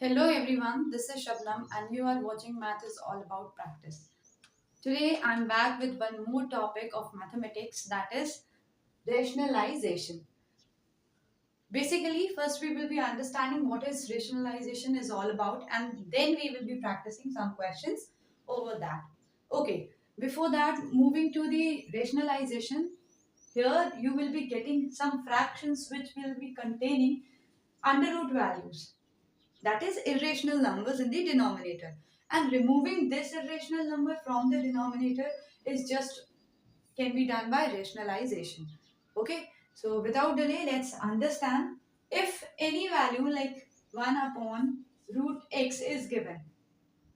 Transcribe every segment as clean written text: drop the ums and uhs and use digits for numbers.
Hello everyone, this is Shabnam and you are watching Math is All About Practice. Today I'm back with one more topic of mathematics, that is rationalization. Basically, first we will be understanding what is rationalization is all about, and then we will be practicing some questions over that. Okay, before that, moving to the rationalization, here you will be getting some fractions which will be containing under root values, that is irrational numbers in the denominator, and removing this irrational number from the denominator is just can be done by rationalization. Okay, so without delay, let's understand. If any value like 1 upon root x is given,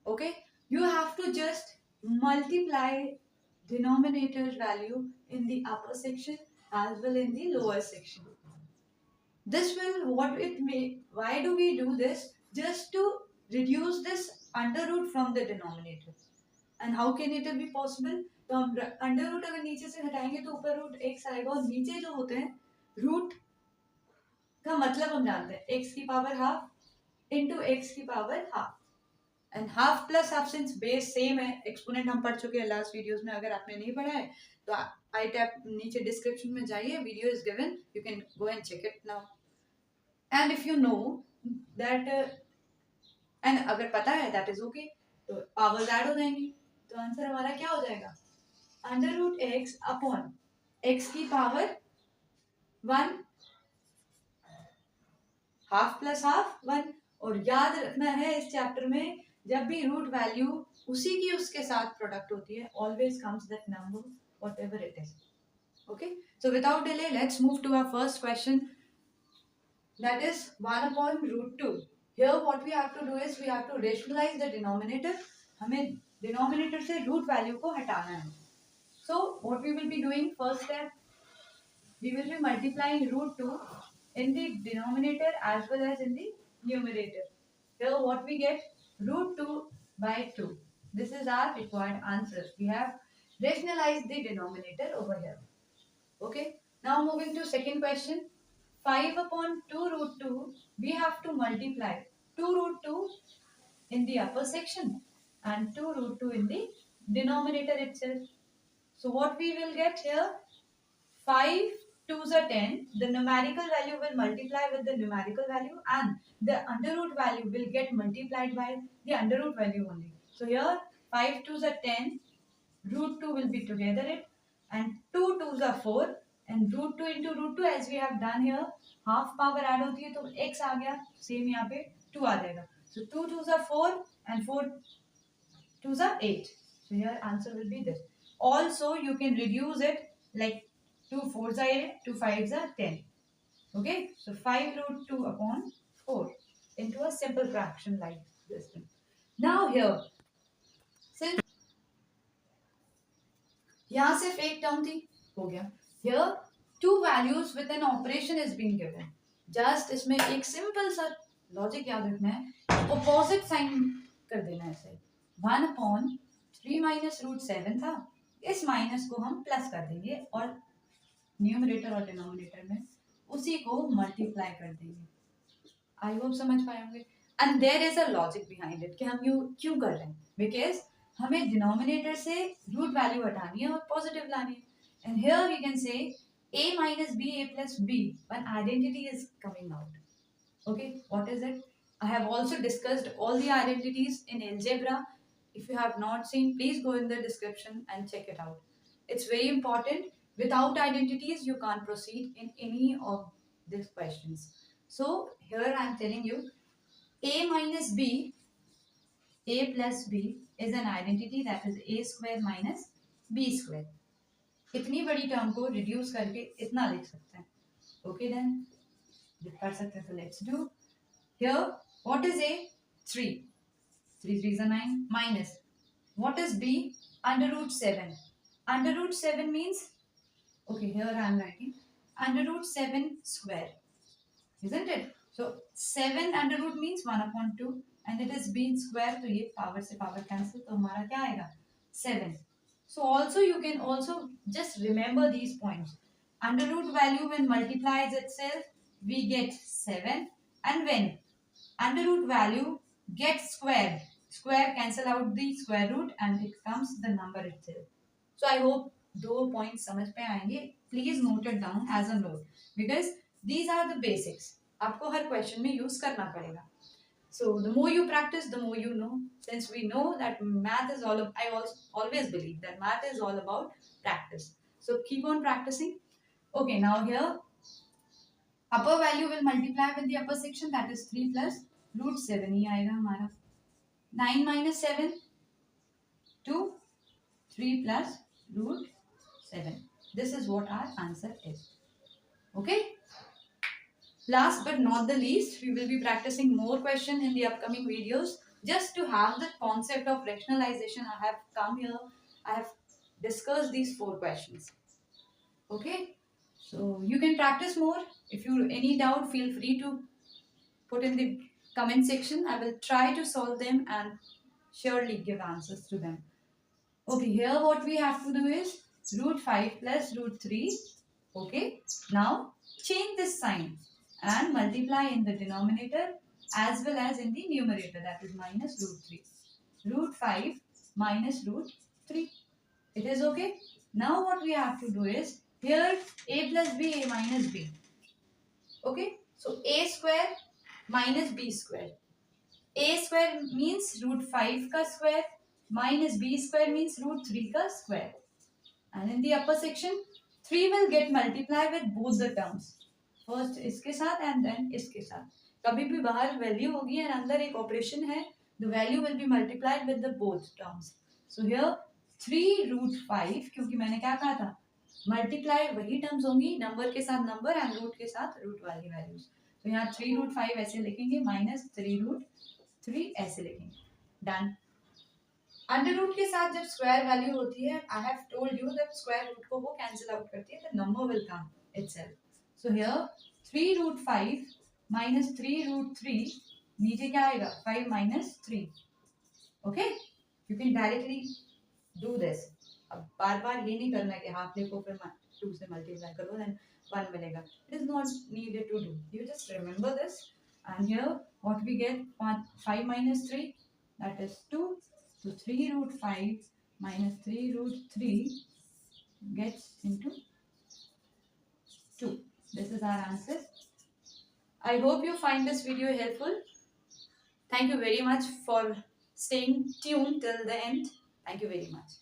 okay, you have to just multiply denominator's value in the upper section as well in the lower section. This will what it may. Why do we do this? Just to reduce this under root from the denominator. And how can it be possible? तो हम under root अगर नीचे से हटाएंगे तो ऊपर root x आएगा, और नीचे जो होते हैं रूट का मतलब हम जानते हैं एक्स की पावर हाफ इंटू एक्स की power half, and half plus half since base same है, एक्सपोनेंट हम पढ़ चुके हैं लास्ट वीडियोस में. अगर आपने नहीं पढ़ा है तो आई टैप नीचे डिस्क्रिप्शन में जाइए, video is given, you can go and check it now. And if you know that, and अगर पता है दैट इज ओके, तो पावर्स ऐड हो जाएंगी. तो आंसर हमारा क्या हो जाएगा? Under root x upon x की पावर 1 हाफ प्लस हाफ 1. और याद रखना है इस चैप्टर में जब भी रूट वैल्यू उसी की उसके साथ प्रोडक्ट होती है, always comes that number whatever it is. Okay, so without delay let's move to our first question, that is 1 upon root 2. Here what we have to do is we have to rationalize the denominator. हमें denominator से root value को हटाना है. So what we will be doing, first step, we will be multiplying root 2 in the denominator as well as in the numerator. Here what we get, root 2 by 2. This is our required answer. We have rationalized the denominator over here. Okay, now moving to second question. 5 upon 2 root 2, we have to multiply 2 root 2 in the upper section and 2 root 2 in the denominator itself. So what we will get here, 5 2s are 10, the numerical value will multiply with the numerical value and the under root value will get multiplied by the under root value only. So here 5 2s are 10, root 2 will be together it, and 2 2s are 4, and root 2 into root 2 as we have done here, half power add होती है तो x आ गया, same यहाँ पे 2 आ जाएगा. So 2 2s are 4 and 4 2s are 8. So your answer will be this. Also you can reduce it like 2 4s are 8, 2 5s are 10. Okay, so 5 root 2 upon 4 into a simple fraction like this one. Now here, since यहाँ सिर्फ एक term थी, हो गया. Here two values with an operation is being given. Just इसमें एक simple सा logic याद रखना है, ऑपोजिट साइन कर देना है ऐसे. 1 upon 3 minus root 7 था, इस माइनस को हम प्लस कर देंगे और न्यूमरेटर और डिनोमिनेटर में उसी को मल्टीप्लाई कर देंगे. आई होप समझ पाए होंगे. And there is a logic behind it कि हम यू क्यों कर रहे हैं, बिकॉज हमें डिनोमिनेटर से रूट वैल्यू हटानी है और पॉजिटिव लानी है. And here we can say a minus b, a plus b, one identity is coming out. Okay, what is it? I have also discussed all the identities in algebra. If you have not seen, please go in the description and check it out. It's very important. Without identities you can't proceed in any of these questions. So here I am telling you, a minus b, a plus b is an identity, that is a square minus b square. इतनी बड़ी term को reduce करके इतना लिख सकते हैं. Okay then कर सकते हैं. तो let's do. Here what is a? 3 3 3 is 9 minus what is b? Under root 7. Under root 7 means, okay, here I am writing under root 7 square, isn't it? So 7 under root means 1 upon 2 and it is b square, तो ये power से power cancel, तो हमारा क्या आएगा? 7. So also you can also just remember these points. Under root value when multiplies itself we get 7, and when Under root value gets square. Square cancel out the square root and it comes the number itself. So I hope 2 points समझ पे आएंगे. Please note it down as a note because these are the basics. आपको हर question में use करना पड़ेगा. So the more you practice, the more you know. Since we know that math is all, I always believe that math is all about practice. So keep on practicing. Okay, now here upper value will multiply with the upper section, that is 3 plus root 7 ही आएगा हमारा. 9 minus 7 2, 3 plus root 7. This is what our answer is. Okay. Last but not the least, we will be practicing more questions in the upcoming videos. Just to have the concept of rationalization, I have come here. I have discussed these 4 questions. Okay. So you can practice more. If you any doubt, feel free to put in the comment section. I will try to solve them and surely give answers to them. Okay, here what we have to do is root 5 plus root 3. Okay, now change this sign and multiply in the denominator as well as in the numerator, that is minus root 3. Root 5 minus root 3. It is okay. Now what we have to do is here a plus b, a minus b. Okay, so a square minus b square. A square means root 5 ka square minus b square means root 3 ka square. And in the upper section 3 will get multiplied with both the terms. First इसके साथ and then इसके साथ. कभी भी बाहर value होगी और अंदर एक ऑपरेशन है, the value will be multiplied with the both terms. So here 3 root 5, क्योंकि मैंने क्या कहा था, मल्टीप्लाई वही टर्म्स होंगी, नंबर के साथ नंबर एंड रूट के साथ रूट वाली वैल्यूज. तो यहाँ 3 root 5 ऐसे लिखेंगे माइनस 3 root 3 ऐसे लिखेंगे. डन. अंडर रूट के साथ जब स्क्वायर वैल्यू होती है, I have told you that square root को वो कैंसिल आउट करती है, the number will come itself. So here 3 root 5 minus 3 root 3, नीचे क्या आएगा 5 minus 3. Okay, you can directly do this. अब बार बार ये नहीं करना कि हाफ लिखो फिर 2 से मल्टीप्लाई करो देन 1 मिलेगा. It is not needed to do. You just remember this and here what we get 5 minus 3, that is 2. So 3 root 5 minus 3 root 3 gets into 2. This is our answer. I hope you find this video helpful. Thank you very much for staying tuned till the end. Thank you very much.